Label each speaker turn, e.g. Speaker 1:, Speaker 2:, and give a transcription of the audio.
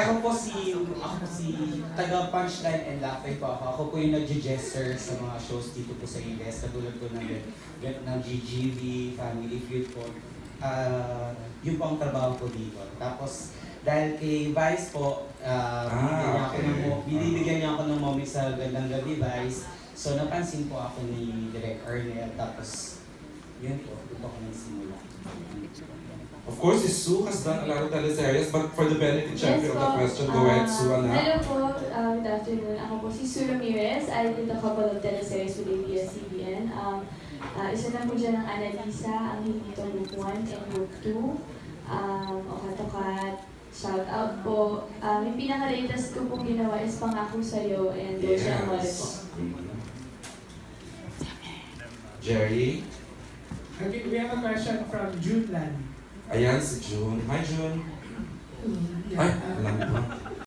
Speaker 1: ako po si taga Punchline and Lakay po ako. Ako po yung nag-gesture sa mga shows dito po sa US. Katulad po ng GGV, Family Feud po. Yun po ang trabaho ko dito. Tapos, dahil kay Vice po, binibigyan niya ako ng moment sa Gandang Gabi, Vice. So, napansin po ako ni Direk Ernel. Tapos, yun po, doon ako nagsimula.
Speaker 2: Of course, si Sue has done a lot of teleseries, but for the benefit, syempre, of the question, go ahead, Sue, anak.
Speaker 3: Hello po, good afternoon. Ako po si Sue Ramirez. I did a couple of teleseries with ABS-CBN. Isa na po dyan ang Annalisa, ang Hinito Group 1 and Group 2. Okatokat, shout out po. Yung pinaka-latest ko pong ginawa is Pangako Sa'yo and Doja Amore po.
Speaker 2: Jerry?
Speaker 4: Okay, we have a question from June Lan.
Speaker 2: Ayan, si June. Hi, June.
Speaker 4: Yeah.